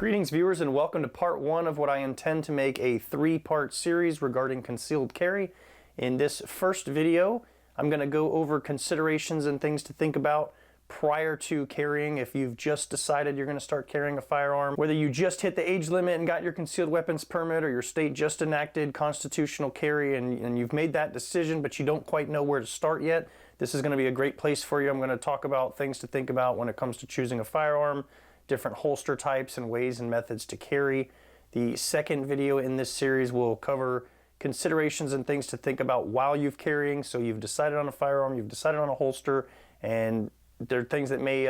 Greetings viewers, and welcome to part one of what I intend to make a three-part series regarding concealed carry. In this first video, I'm going to go over considerations and things to think about prior to carrying. If you've just decided you're going to start carrying a firearm, whether you just hit the age limit and got your concealed weapons permit, or your state just enacted constitutional carry and you've made that decision but you don't quite know where to start yet, this is going to be a great place for you. I'm going to talk about things to think about when it comes to choosing a firearm, different holster types and ways and methods to carry. The second video in this series will cover considerations and things to think about while you've carrying. So you've decided on a firearm, you've decided on a holster, and there are things that may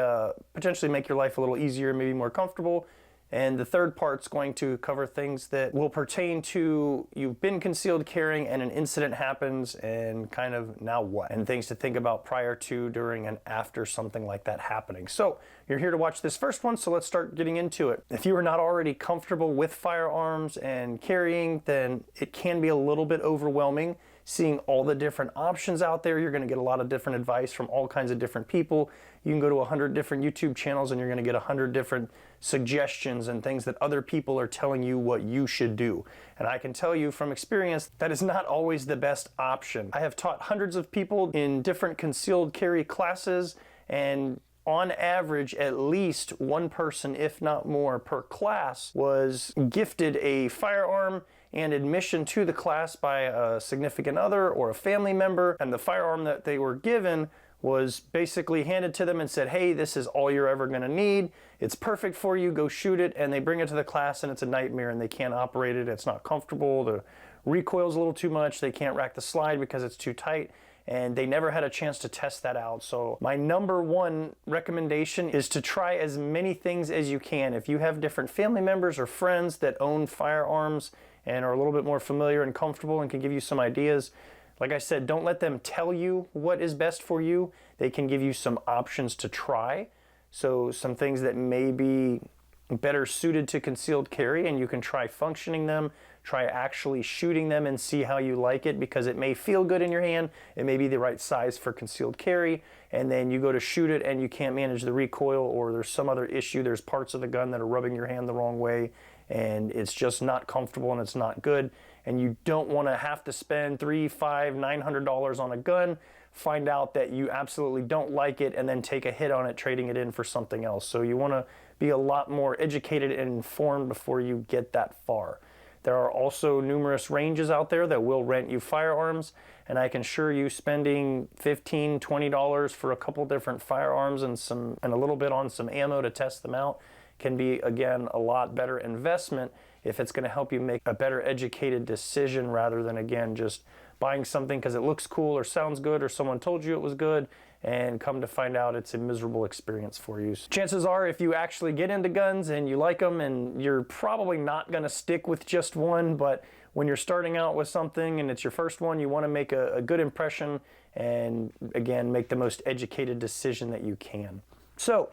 potentially make your life a little easier, maybe more comfortable. And the third part's going to cover things that will pertain to you've been concealed carrying and an incident happens and kind of now what? And things to think about prior to, during, and after something like that happening. So you're here to watch this first one, so let's start getting into it. If you are not already comfortable with firearms and carrying, then it can be a little bit overwhelming. Seeing all the different options out there, you're going to get a lot of different advice from all kinds of different people. You can go to 100 different YouTube channels and you're going to get 100 different suggestions and things that other people are telling you what you should do. And I can tell you from experience, that is not always the best option. I have taught hundreds of people in different concealed carry classes, and on average, at least one person, if not more, per class was gifted a firearm and admission to the class by a significant other or a family member, and the firearm that they were given was basically handed to them and said, hey, this is all you're ever going to need. It's perfect for you. Go shoot it. And they bring it to the class and it's a nightmare and they can't operate it. It's not comfortable. The recoil's a little too much. They can't rack the slide because it's too tight. And they never had a chance to test that out. So my number one recommendation is to try as many things as you can. If you have different family members or friends that own firearms and are a little bit more familiar and comfortable and can give you some ideas, like I said, don't let them tell you what is best for you. They can give you some options to try. So some things that may be better suited to concealed carry, and you can try functioning them, try actually shooting them and see how you like it, because it may feel good in your hand. It may be the right size for concealed carry, and then you go to shoot it and you can't manage the recoil, or there's some other issue. There's parts of the gun that are rubbing your hand the wrong way and it's just not comfortable and it's not good. And you don't want to have to spend $300, $500, $900 on a gun, find out that you absolutely don't like it, and then take a hit on it, trading it in for something else. So you want to be a lot more educated and informed before you get that far. There are also numerous ranges out there that will rent you firearms, and I can assure you spending $15, $20 for a couple different firearms and a little bit on some ammo to test them out can be, again, a lot better investment if it's going to help you make a better educated decision, rather than, again, just buying something because it looks cool or sounds good or someone told you it was good and come to find out it's a miserable experience for you. Chances are, if you actually get into guns and you like them, and you're probably not going to stick with just one, but when you're starting out with something and it's your first one, you want to make a good impression and, again, make the most educated decision that you can. So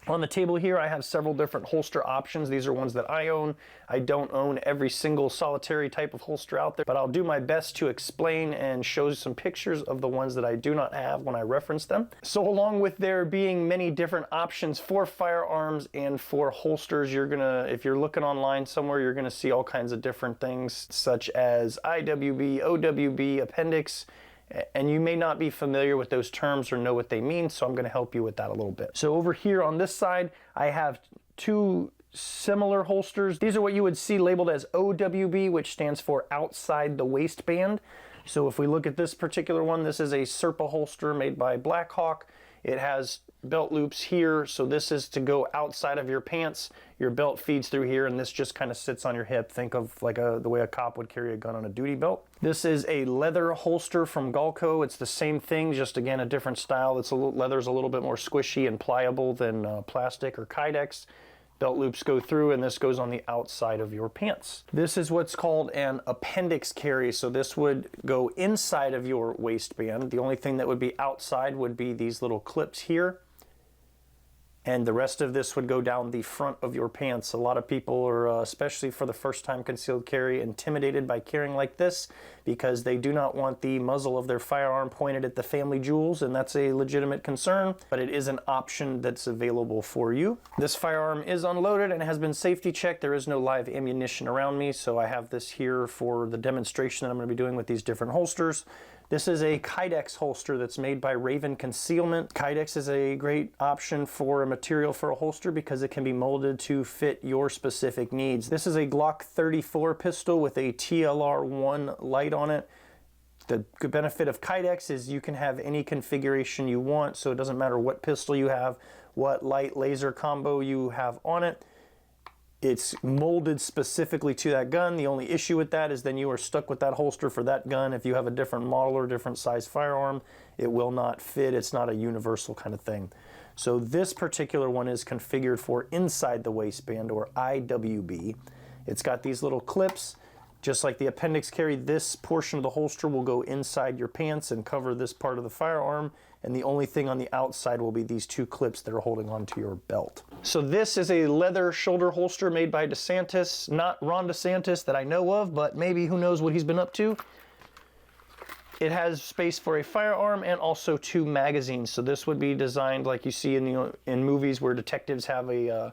on the table here, I have several different holster options. These are ones that I own. I don't own every single solitary type of holster out there, but I'll do my best to explain and show some pictures of the ones that I do not have when I reference them. So along with there being many different options for firearms and for holsters, if you're looking online somewhere, you're gonna see all kinds of different things, such as IWB, OWB, appendix, and you may not be familiar with those terms or know what they mean, so I'm going to help you with that a little bit. So over here on this side, I have two similar holsters. These are what you would see labeled as OWB, which stands for outside the waistband. So if we look at this particular one, this is a Serpa holster made by Blackhawk. It has belt loops here, so this is to go outside of your pants. Your belt feeds through here, and this just kind of sits on your hip. Think of like the way a cop would carry a gun on a duty belt. This is a leather holster from Galco. It's the same thing, just again a different style. Leather's a little bit more squishy and pliable than plastic or Kydex. Belt loops go through, and this goes on the outside of your pants. This is what's called an appendix carry, so this would go inside of your waistband. The only thing that would be outside would be these little clips here. and the rest of this would go down the front of your pants. A lot of people are, especially for the first time concealed carry, intimidated by carrying like this because they do not want the muzzle of their firearm pointed at the family jewels, and that's a legitimate concern, but it is an option that's available for you. This firearm is unloaded and has been safety checked. There is no live ammunition around me, so I have this here for the demonstration that I'm going to be doing with these different holsters. This is a Kydex holster that's made by Raven Concealment. Kydex is a great option for a material for a holster because it can be molded to fit your specific needs. This is a Glock 34 pistol with a TLR1 light on it. The good benefit of Kydex is you can have any configuration you want, so it doesn't matter what pistol you have, what light laser combo you have on it. It's molded specifically to that gun. The only issue with that is then you are stuck with that holster for that gun. If you have a different model or different size firearm, it will not fit. It's not a universal kind of thing. So this particular one is configured for inside the waistband, or IWB. It's got these little clips. Just like the appendix carry, this portion of the holster will go inside your pants and cover this part of the firearm, and the only thing on the outside will be these two clips that are holding onto your belt. So this is a leather shoulder holster made by DeSantis, not Ron DeSantis that I know of, but maybe who knows what he's been up to. It has space for a firearm and also 2 magazines. So this would be designed like you see in movies where detectives have a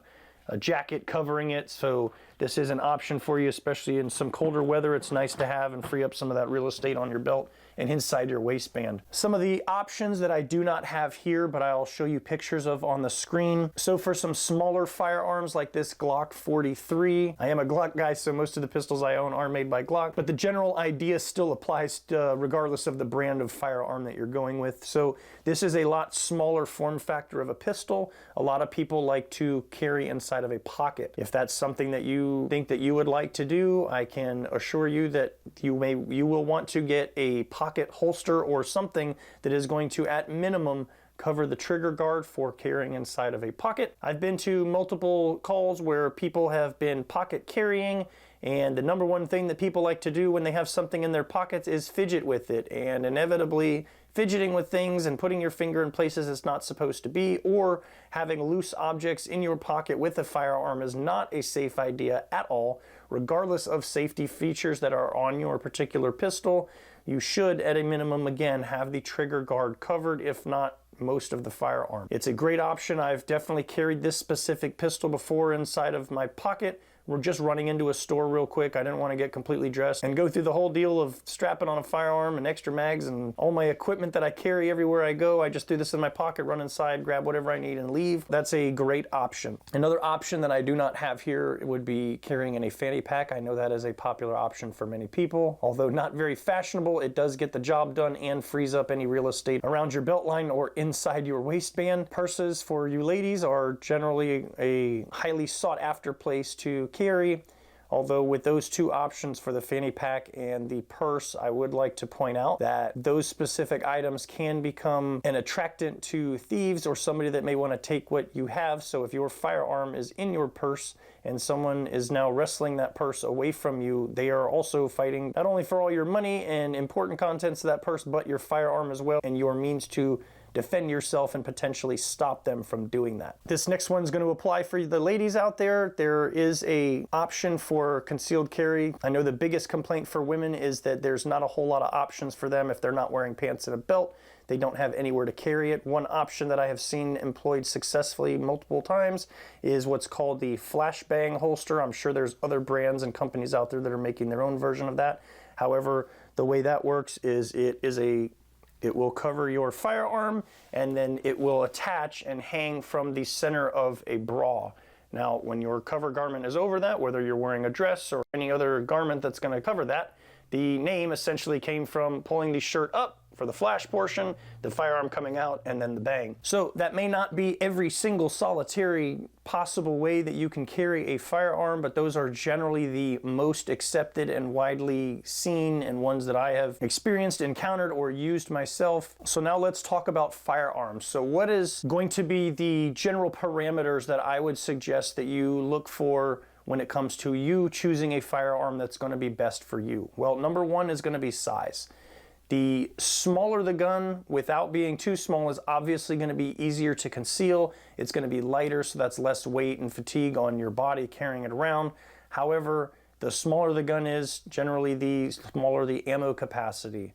jacket covering it. So this is an option for you, especially in some colder weather. It's nice to have and free up some of that real estate on your belt and inside your waistband. Some of the options that I do not have here, but I'll show you pictures of on the screen. So for some smaller firearms like this Glock 43, I am a Glock guy, so most of the pistols I own are made by Glock, but the general idea still applies regardless of the brand of firearm that you're going with. So this is a lot smaller form factor of a pistol. A lot of people like to carry inside of a pocket. If that's something that you think that you would like to do, I can assure you that you will want to get a pocket holster or something that is going to, at minimum, cover the trigger guard for carrying inside of a pocket. I've been to multiple calls where people have been pocket carrying, and the number one thing that people like to do when they have something in their pockets is fidget with it, and inevitably fidgeting with things and putting your finger in places it's not supposed to be, or having loose objects in your pocket with a firearm is not a safe idea at all. Regardless of safety features that are on your particular pistol, you should, at a minimum, again, have the trigger guard covered, if not most of the firearm. It's a great option. I've definitely carried this specific pistol before inside of my pocket. We're just running into a store real quick. I didn't want to get completely dressed and go through the whole deal of strapping on a firearm and extra mags and all my equipment that I carry everywhere I go. I just threw this in my pocket, run inside, grab whatever I need and leave. That's a great option. Another option that I do not have here would be carrying in a fanny pack. I know that is a popular option for many people. Although not very fashionable, it does get the job done and frees up any real estate around your belt line or inside your waistband. Purses for you ladies are generally a highly sought after place to carry. Although with those two options for the fanny pack and the purse, I would like to point out that those specific items can become an attractant to thieves or somebody that may want to take what you have. So if your firearm is in your purse and someone is now wresting that purse away from you, they are also fighting not only for all your money and important contents of that purse, but your firearm as well and your means to defend yourself and potentially stop them from doing that. This next one's going to apply for the ladies out there. There is a option for concealed carry. I know the biggest complaint for women is that there's not a whole lot of options for them if they're not wearing pants and a belt. They don't have anywhere to carry it. One option that I have seen employed successfully multiple times is what's called the flashbang holster. I'm sure there's other brands and companies out there that are making their own version of that. However, the way that works is it will cover your firearm and then it will attach and hang from the center of a bra. Now, when your cover garment is over that, whether you're wearing a dress or any other garment that's going to cover that, the name essentially came from pulling the shirt up for the flash portion, the firearm coming out, and then the bang. So that may not be every single solitary possible way that you can carry a firearm, but those are generally the most accepted and widely seen and ones that I have experienced, encountered, or used myself. So now let's talk about firearms. So what is going to be the general parameters that I would suggest that you look for when it comes to you choosing a firearm that's going to be best for you? Well, number one is going to be size. The smaller the gun, without being too small, is obviously going to be easier to conceal. It's going to be lighter, so that's less weight and fatigue on your body carrying it around. However, the smaller the gun is, generally the smaller the ammo capacity.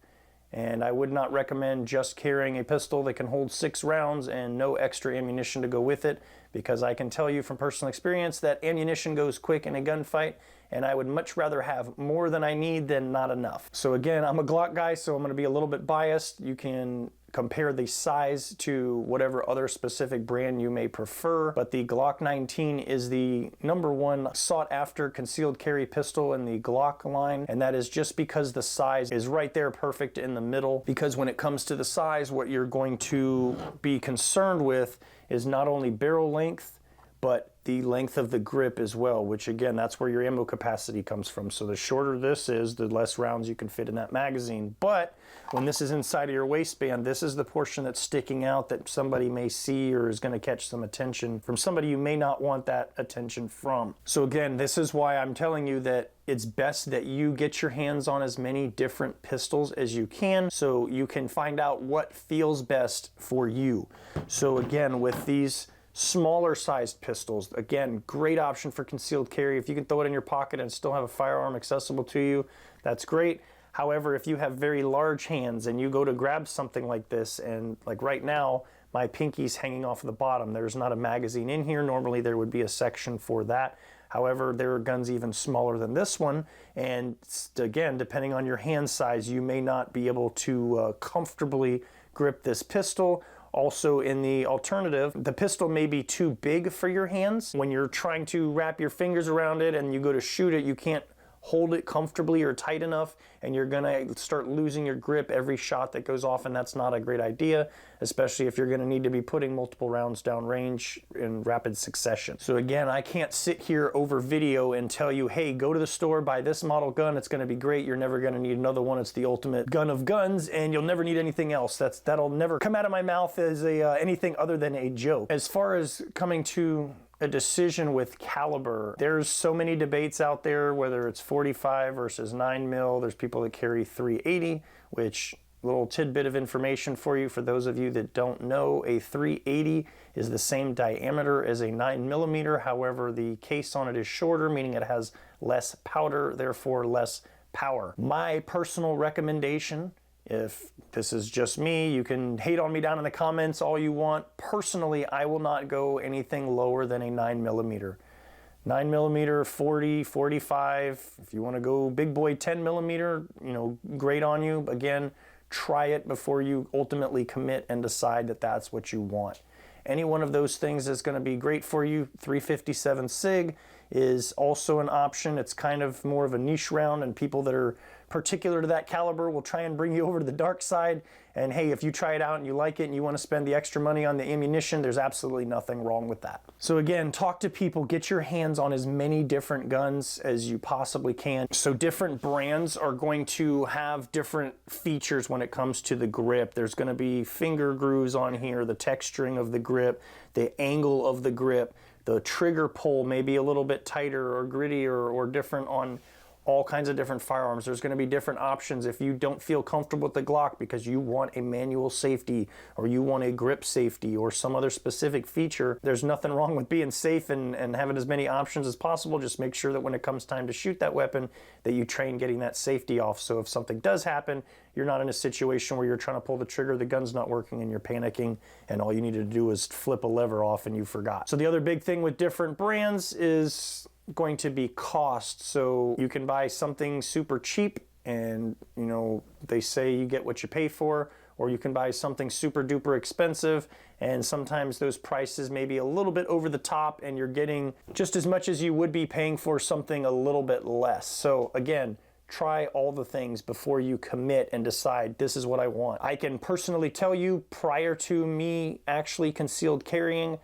And I would not recommend just carrying a pistol that can hold 6 rounds and no extra ammunition to go with it, because I can tell you from personal experience that ammunition goes quick in a gunfight, and I would much rather have more than I need than not enough. So again, I'm a Glock guy, so I'm going to be a little bit biased. You can compare the size to whatever other specific brand you may prefer, but the Glock 19 is the #1 sought after concealed carry pistol in the Glock line, and that is just because the size is right there perfect in the middle. Because when it comes to the size, what you're going to be concerned with is not only barrel length, but the length of the grip as well, which again, that's where your ammo capacity comes from. So the shorter this is, the less rounds you can fit in that magazine. But when this is inside of your waistband, this is the portion that's sticking out that somebody may see or is going to catch some attention from somebody you may not want that attention from. So again, this is why I'm telling you that it's best that you get your hands on as many different pistols as you can, so you can find out what feels best for you. So again, with these smaller sized pistols, again, great option for concealed carry. If you can throw it in your pocket and still have a firearm accessible to you, that's great. However, if you have very large hands and you go to grab something like this, and like right now, my pinky's hanging off the bottom, there's not a magazine in here. Normally there would be a section for that. However, there are guns even smaller than this one, and again, depending on your hand size, you may not be able to comfortably grip this pistol. Also, in the alternative, the pistol may be too big for your hands. When you're trying to wrap your fingers around it and you go to shoot it, you can't hold it comfortably or tight enough, and you're gonna start losing your grip every shot that goes off, and that's not a great idea, especially if you're gonna need to be putting multiple rounds down range in rapid succession. So again, I can't sit here over video and tell you, hey, go to the store, buy this model gun, it's gonna be great, you're never gonna need another one, it's the ultimate gun of guns, and you'll never need anything else. That'll never come out of my mouth as anything other than a joke. As far as coming to a decision with caliber, there's so many debates out there, whether it's 45 versus 9mm. There's people that carry 380, which, little tidbit of information for you, for those of you that don't know, a 380 is the same diameter as a 9mm. However, the case on it is shorter, meaning it has less powder, therefore less power. My personal recommendation, if this is just me, you can hate on me down in the comments all you want. Personally, I will not go anything lower than a 9mm. 9mm, 40, 45. If you want to go big boy 10mm, you know, great on you. Again, try it before you ultimately commit and decide that that's what you want. Any one of those things is going to be great for you. 357 SIG is also an option. It's kind of more of a niche round, and people that are particular to that caliber will try and bring you over to the dark side. And hey, if you try it out and you like it and you want to spend the extra money on the ammunition, there's absolutely nothing wrong with that. So again, talk to people, get your hands on as many different guns as you possibly can. So different brands are going to have different features when it comes to the grip. There's going to be finger grooves on here, the texturing of the grip, the angle of the grip, the trigger pull may be a little bit tighter or grittier or different on all kinds of different firearms. There's going to be different options. If you don't feel comfortable with the Glock because you want a manual safety or you want a grip safety or some other specific feature, there's nothing wrong with being safe and having as many options as possible. Just make sure that when it comes time to shoot that weapon, that you train getting that safety off. So if something does happen, you're not in a situation where you're trying to pull the trigger, the gun's not working, and you're panicking, and all you needed to do is flip a lever off and you forgot. So the other big thing with different brands is going to be cost. So you can buy something super cheap and, you know, they say you get what you pay for, or you can buy something super duper expensive, and sometimes those prices may be a little bit over the top and you're getting just as much as you would be paying for something a little bit less. So again, try all the things before you commit and decide this is what I want. I can personally tell you, prior to me actually concealed carrying,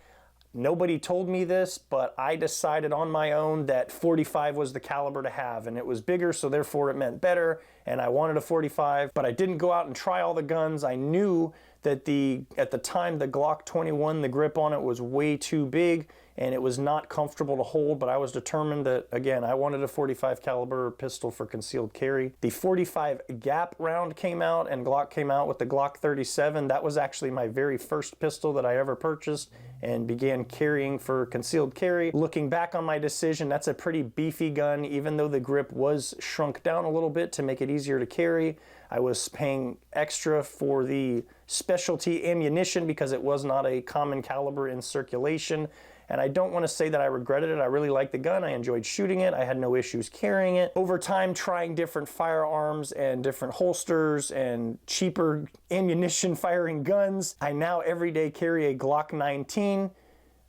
nobody told me this, but I decided on my own that 45 was the caliber to have, and it was bigger, so therefore it meant better, and I wanted a 45, but I didn't go out and try all the guns. I knew that at the time, the Glock 21, the grip on it was way too big and it was not comfortable to hold, but I was determined that, again, I wanted a 45 caliber pistol for concealed carry. The 45 gap round came out and Glock came out with the Glock 37. That was actually my very first pistol that I ever purchased and began carrying for concealed carry. Looking back on my decision, that's a pretty beefy gun, even though the grip was shrunk down a little bit to make it easier to carry. I was paying extra for the specialty ammunition because it was not a common caliber in circulation. And I don't want to say that I regretted it. I really liked the gun. I enjoyed shooting it. I had no issues carrying it. Over time, trying different firearms and different holsters and cheaper ammunition firing guns, I now every day carry a Glock 19.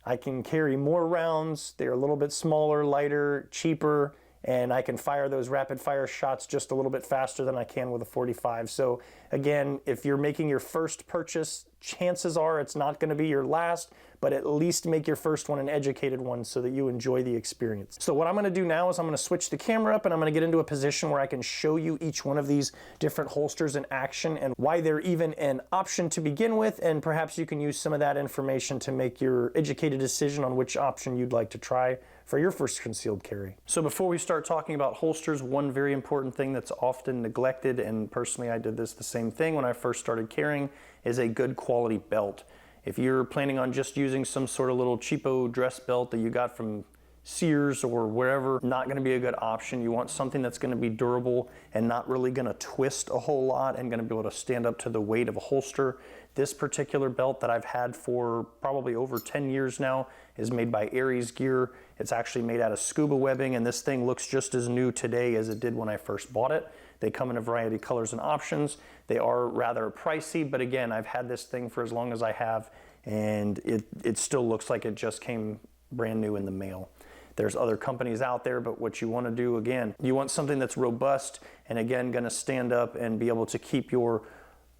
I can carry more rounds. They're a little bit smaller, lighter, cheaper, and I can fire those rapid fire shots just a little bit faster than I can with a 45. So again, if you're making your first purchase, chances are it's not going to be your last, but at least make your first one an educated one so that you enjoy the experience. So what I'm going to do now is I'm going to switch the camera up and I'm going to get into a position where I can show you each one of these different holsters in action and why they're even an option to begin with, and perhaps you can use some of that information to make your educated decision on which option you'd like to try for your first concealed carry. So before we start talking about holsters, one very important thing that's often neglected, and personally I did this the same thing when I first started carrying, is a good quality belt. If you're planning on just using some sort of little cheapo dress belt that you got from Sears or wherever, not going to be a good option. You want something that's going to be durable and not really going to twist a whole lot and going to be able to stand up to the weight of a holster. This particular belt that I've had for probably over 10 years now is made by Aries Gear. It's actually made out of scuba webbing, and this thing looks just as new today as it did when I first bought it. They come in a variety of colors and options. They are rather pricey, but again, I've had this thing for as long as I have, and it still looks like it just came brand new in the mail. There's other companies out there, but what you want to do, again, you want something that's robust and again going to stand up and be able to keep your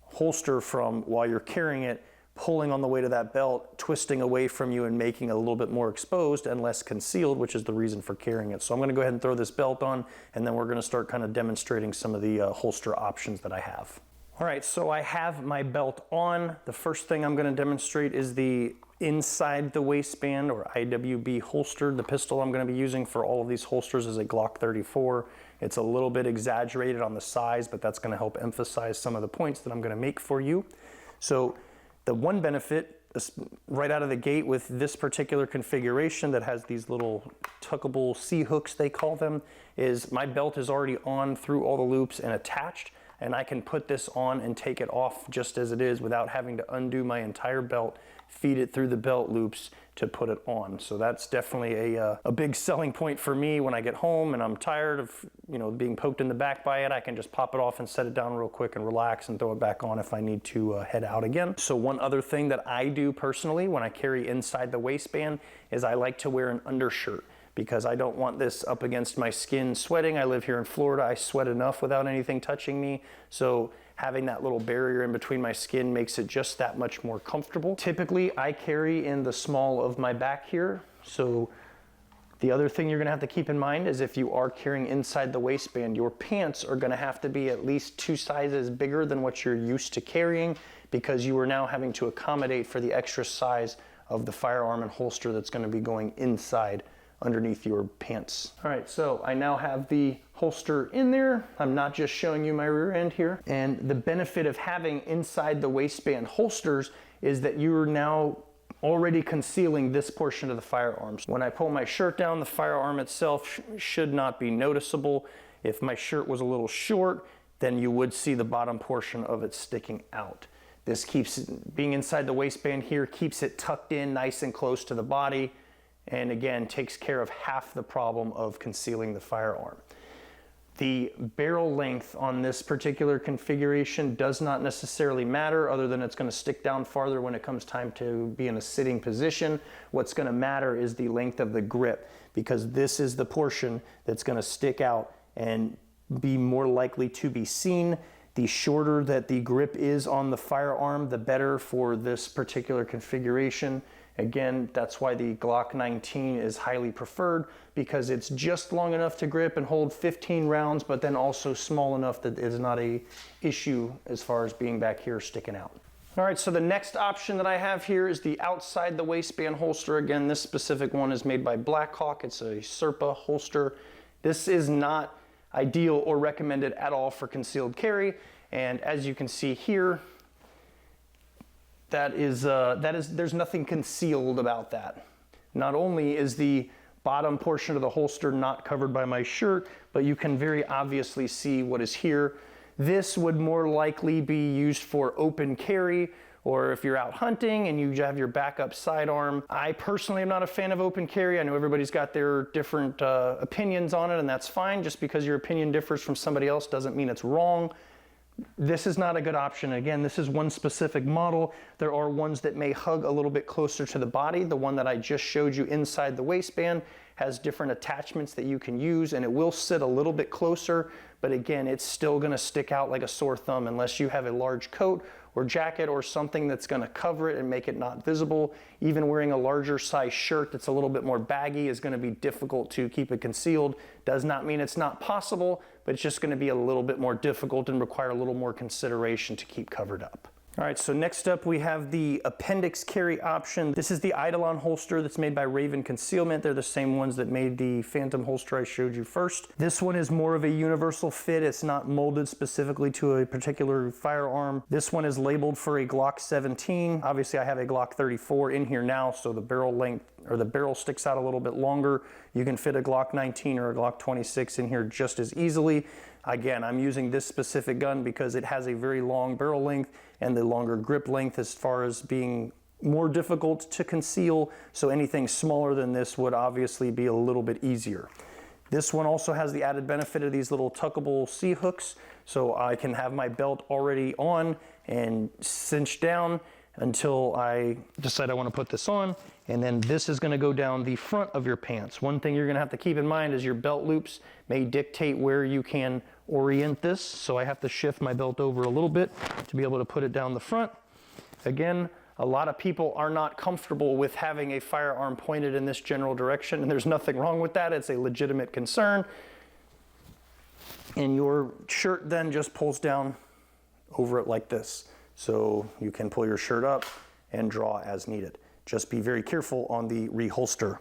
holster from, while you're carrying it, pulling on the weight of that belt, twisting away from you and making it a little bit more exposed and less concealed, which is the reason for carrying it. So I'm going to go ahead and throw this belt on, and then we're going to start kind of demonstrating some of the holster options that I have. All right, so I have my belt on. The first thing I'm going to demonstrate is the inside the waistband, or IWB holster. The pistol I'm going to be using for all of these holsters is a Glock 34. It's a little bit exaggerated on the size, but that's going to help emphasize some of the points that I'm going to make for you. So the one benefit right out of the gate with this particular configuration that has these little tuckable C-hooks, they call them, is my belt is already on through all the loops and attached, and I can put this on and take it off just as it is without having to undo my entire belt, feed it through the belt loops to put it on. So that's definitely a big selling point for me. When I get home and I'm tired of being poked in the back by it, I can just pop it off and set it down real quick and relax and throw it back on if I need to head out again. So one other thing that I do personally when I carry inside the waistband is I like to wear an undershirt, because I don't want this up against my skin sweating. I live here in Florida. I sweat enough without anything touching me. So having that little barrier in between my skin makes it just that much more comfortable. Typically, I carry in the small of my back here. So the other thing you're gonna have to keep in mind is if you are carrying inside the waistband, your pants are gonna have to be at least 2 sizes bigger than what you're used to carrying, because you are now having to accommodate for the extra size of the firearm and holster that's gonna be going inside underneath your pants. All right, so I now have the holster in there. I'm not just showing you my rear end here. And the benefit of having inside the waistband holsters is that you're now already concealing this portion of the firearms. When I pull my shirt down, the firearm itself should not be noticeable. If my shirt was a little short, then you would see the bottom portion of it sticking out. This keeps being inside the waistband here, keeps it tucked in nice and close to the body, and again, takes care of half the problem of concealing the firearm. The barrel length on this particular configuration does not necessarily matter, other than it's going to stick down farther when it comes time to be in a sitting position. What's going to matter is the length of the grip, because this is the portion that's going to stick out and be more likely to be seen. The shorter that the grip is on the firearm, the better for this particular configuration. Again, that's why the Glock 19 is highly preferred, because it's just long enough to grip and hold 15 rounds, but then also small enough that it is not a issue as far as being back here sticking out. All right, so the next option that I have here is the outside the waistband holster. Again, this specific one is made by Blackhawk. It's a Serpa holster. This is not ideal or recommended at all for concealed carry. And as you can see here, there's nothing concealed about that. Not only is the bottom portion of the holster not covered by my shirt, but you can very obviously see what is here. This would more likely be used for open carry, or if you're out hunting and you have your backup sidearm. I personally am not a fan of open carry. I know everybody's got their different opinions on it, and that's fine. Just because your opinion differs from somebody else doesn't mean it's wrong. This is not a good option. Again, this is one specific model. There are ones that may hug a little bit closer to the body. The one that I just showed you inside the waistband has different attachments that you can use, and it will sit a little bit closer, but again, it's still gonna stick out like a sore thumb unless you have a large coat or jacket or something that's gonna cover it and make it not visible. Even wearing a larger size shirt that's a little bit more baggy is gonna be difficult to keep it concealed. Does not mean it's not possible, but it's just gonna be a little bit more difficult and require a little more consideration to keep covered up. All right, so next up we have the appendix carry option. This is the Eidolon holster that's made by Raven Concealment. They're the same ones that made the Phantom holster I showed you first. This one is more of a universal fit. It's not molded specifically to a particular firearm. This one is labeled for a Glock 17. Obviously I have a Glock 34 in here now, so the barrel length or the barrel sticks out a little bit longer. You can fit a Glock 19 or a Glock 26 in here just as easily. Again, I'm using this specific gun because it has a very long barrel length and the longer grip length as far as being more difficult to conceal. So anything smaller than this would obviously be a little bit easier. This one also has the added benefit of these little tuckable C-hooks. So I can have my belt already on and cinched down until I decide I want to put this on. And then this is going to go down the front of your pants. One thing you're going to have to keep in mind is your belt loops may dictate where you can orient this. So I have to shift my belt over a little bit to be able to put it down the front. Again, a lot of people are not comfortable with having a firearm pointed in this general direction, and there's nothing wrong with that. It's a legitimate concern. And your shirt then just pulls down over it like this. So you can pull your shirt up and draw as needed. Just be very careful on the reholster.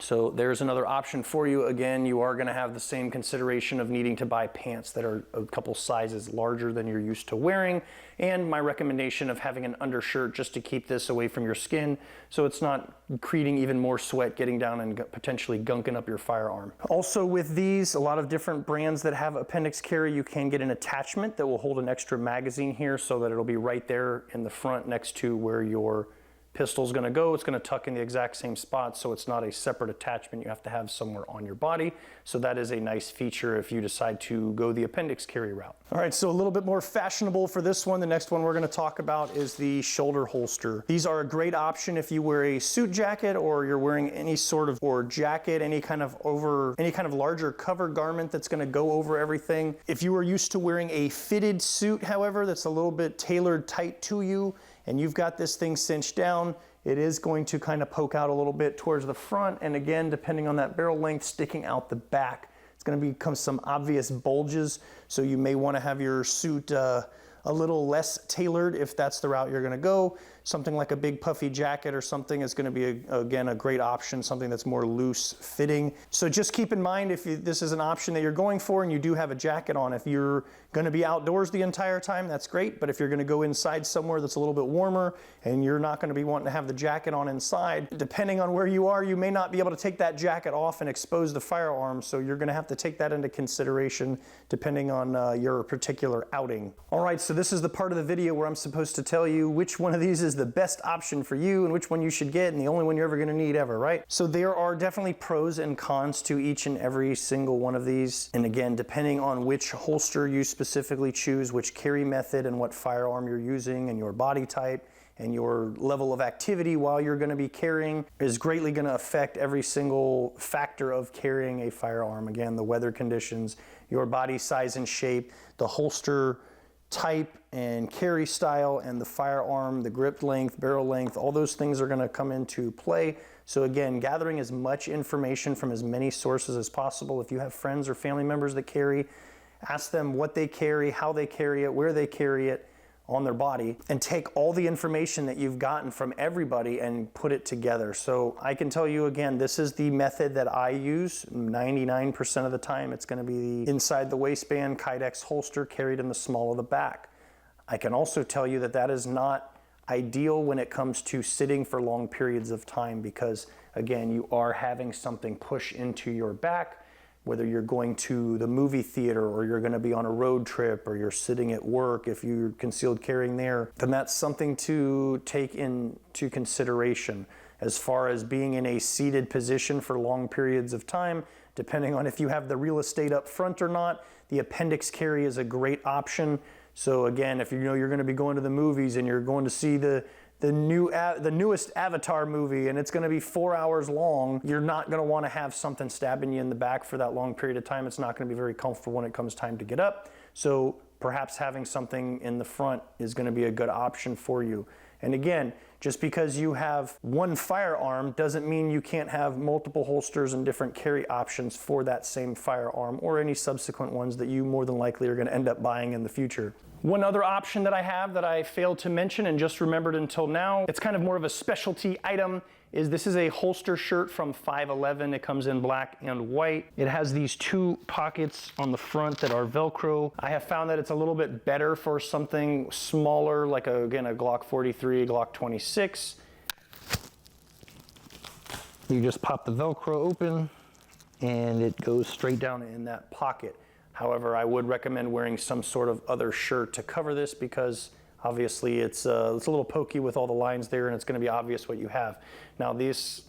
So there's another option for you. Again, you are going to have the same consideration of needing to buy pants that are a couple sizes larger than you're used to wearing, and my recommendation of having an undershirt just to keep this away from your skin so it's not creating even more sweat getting down and potentially gunking up your firearm. Also with these, a lot of different brands that have appendix carry, you can get an attachment that will hold an extra magazine here so that it'll be right there in the front next to where your pistol's gonna go. It's gonna tuck in the exact same spot, so it's not a separate attachment you have to have somewhere on your body. So that is a nice feature if you decide to go the appendix carry route. All right, so a little bit more fashionable for this one. The next one we're gonna talk about is the shoulder holster. These are a great option if you wear a suit jacket or you're wearing any sort of jacket, any kind of larger cover garment that's gonna go over everything. If you are used to wearing a fitted suit, however, that's a little bit tailored tight to you, and you've got this thing cinched down, it is going to kind of poke out a little bit towards the front, and again, depending on that barrel length, sticking out the back. It's going to become some obvious bulges, so you may want to have your suit a little less tailored if that's the route you're going to go. Something like a big puffy jacket or something is going to be, again, a great option, something that's more loose fitting. So just keep in mind if this is an option that you're going for and you do have a jacket on. If you're going to be outdoors the entire time, that's great. But if you're going to go inside somewhere that's a little bit warmer and you're not going to be wanting to have the jacket on inside, depending on where you are, you may not be able to take that jacket off and expose the firearm. So you're going to have to take that into consideration depending on your particular outing. All right, so this is the part of the video where I'm supposed to tell you which one of these is the best option for you and which one you should get and the only one you're ever going to need ever, right? So there are definitely pros and cons to each and every single one of these. And again, depending on which holster you specifically choose, which carry method and what firearm you're using and your body type and your level of activity while you're going to be carrying is greatly going to affect every single factor of carrying a firearm. Again, the weather conditions, your body size and shape, the holster type and carry style, and the firearm, the grip length, barrel length, all those things are going to come into play. So again, gathering as much information from as many sources as possible. If you have friends or family members that carry, ask them what they carry, how they carry it, where they carry it on their body, and take all the information that you've gotten from everybody and put it together. So I can tell you again, this is the method that I use 99% of the time. It's going to be the inside the waistband Kydex holster carried in the small of the back. I can also tell you that that is not ideal when it comes to sitting for long periods of time, because again, you are having something push into your back, whether you're going to the movie theater or you're going to be on a road trip or you're sitting at work. If you're concealed carrying there, then that's something to take into consideration. As far as being in a seated position for long periods of time, depending on if you have the real estate up front or not, the appendix carry is a great option. So again, if you know you're going to be going to the movies and you're going to see the newest Avatar movie and it's going to be 4 hours long, you're not going to want to have something stabbing you in the back for that long period of time. It's not going to be very comfortable when it comes time to get up. So perhaps having something in the front is going to be a good option for you. And again, just because you have one firearm doesn't mean you can't have multiple holsters and different carry options for that same firearm or any subsequent ones that you more than likely are going to end up buying in the future. One other option that I have that I failed to mention and just remembered until now, it's kind of more of a specialty item, is this is a holster shirt from 511. It comes in black and white. It has these two pockets on the front that are Velcro. I have found that it's a little bit better for something smaller, like again, a Glock 43, Glock 26. You just pop the Velcro open and it goes straight down in that pocket. However, I would recommend wearing some sort of other shirt to cover this, because obviously it's a little pokey with all the lines there and it's going to be obvious what you have. Now this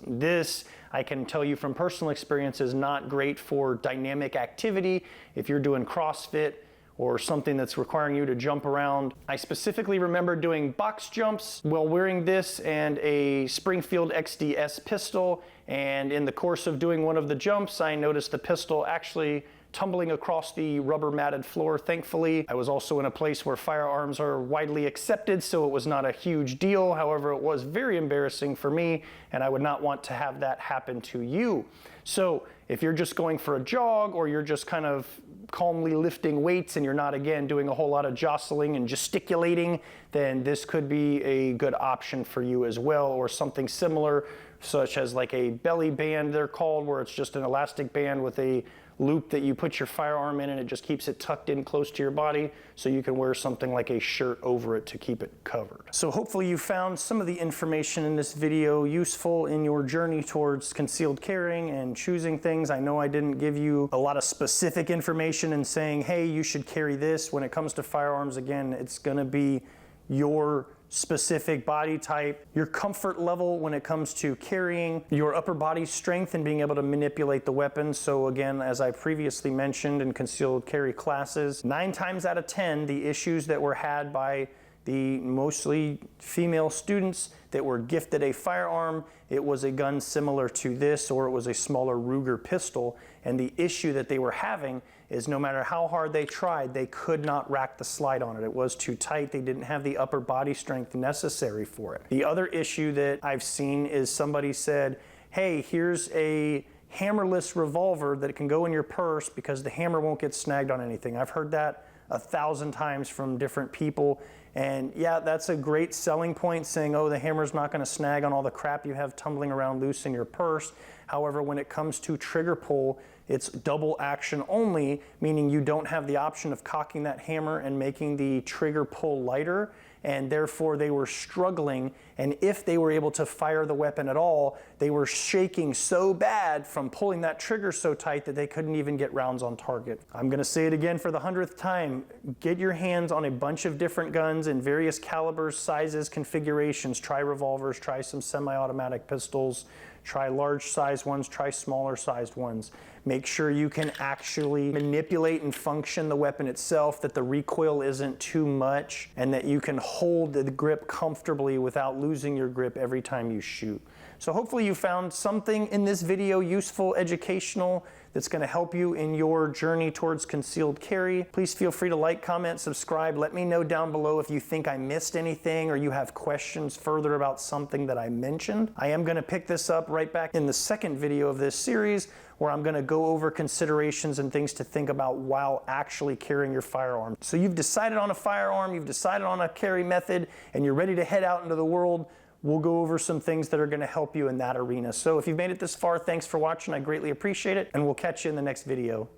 I can tell you from personal experience is not great for dynamic activity. If you're doing CrossFit or something that's requiring you to jump around. I specifically remember doing box jumps while wearing this and a Springfield XDS pistol, and in the course of doing one of the jumps, I noticed the pistol actually tumbling across the rubber matted floor. Thankfully, I was also in a place where firearms are widely accepted, so it was not a huge deal. However, it was very embarrassing for me, and I would not want to have that happen to you. So if you're just going for a jog, or you're just kind of calmly lifting weights and you're not, again, doing a whole lot of jostling and gesticulating, then this could be a good option for you as well, or something similar, such as like a belly band, they're called, where it's just an elastic band with a loop that you put your firearm in and it just keeps it tucked in close to your body, so you can wear something like a shirt over it to keep it covered. So hopefully you found some of the information in this video useful in your journey towards concealed carrying and choosing things. I know I didn't give you a lot of specific information and saying, hey, you should carry this. When it comes to firearms, again, it's going to be your specific body type, your comfort level when it comes to carrying, your upper body strength and being able to manipulate the weapon. So again, as I previously mentioned in concealed carry classes, 9 times out of 10, the issues that were had by the mostly female students that were gifted a firearm, it was a gun similar to this, or it was a smaller Ruger pistol. And the issue that they were having is no matter how hard they tried, they could not rack the slide on it. It was too tight. They didn't have the upper body strength necessary for it. The other issue that I've seen is somebody said, hey, here's a hammerless revolver that can go in your purse because the hammer won't get snagged on anything. I've heard that 1,000 times from different people. And yeah, that's a great selling point, saying, oh, the hammer's not going to snag on all the crap you have tumbling around loose in your purse. However, when it comes to trigger pull, it's double action only, meaning you don't have the option of cocking that hammer and making the trigger pull lighter, and therefore they were struggling. And if they were able to fire the weapon at all, they were shaking so bad from pulling that trigger so tight that they couldn't even get rounds on target. I'm gonna say it again for the 100th time. Get your hands on a bunch of different guns in various calibers, sizes, configurations. Try revolvers, try some semi-automatic pistols, try large size ones, try smaller sized ones. Make sure you can actually manipulate and function the weapon itself, that the recoil isn't too much, and that you can hold the grip comfortably without losing your grip every time you shoot. So hopefully you found something in this video useful, educational, that's going to help you in your journey towards concealed carry. Please feel free to like, comment, subscribe. Let me know down below if you think I missed anything or you have questions further about something that I mentioned. I am going to pick this up right back in the second video of this series, where I'm going to go over considerations and things to think about while actually carrying your firearm. So you've decided on a firearm, you've decided on a carry method, and you're ready to head out into the world. We'll go over some things that are going to help you in that arena. So if you've made it this far, thanks for watching. I greatly appreciate it, and we'll catch you in the next video.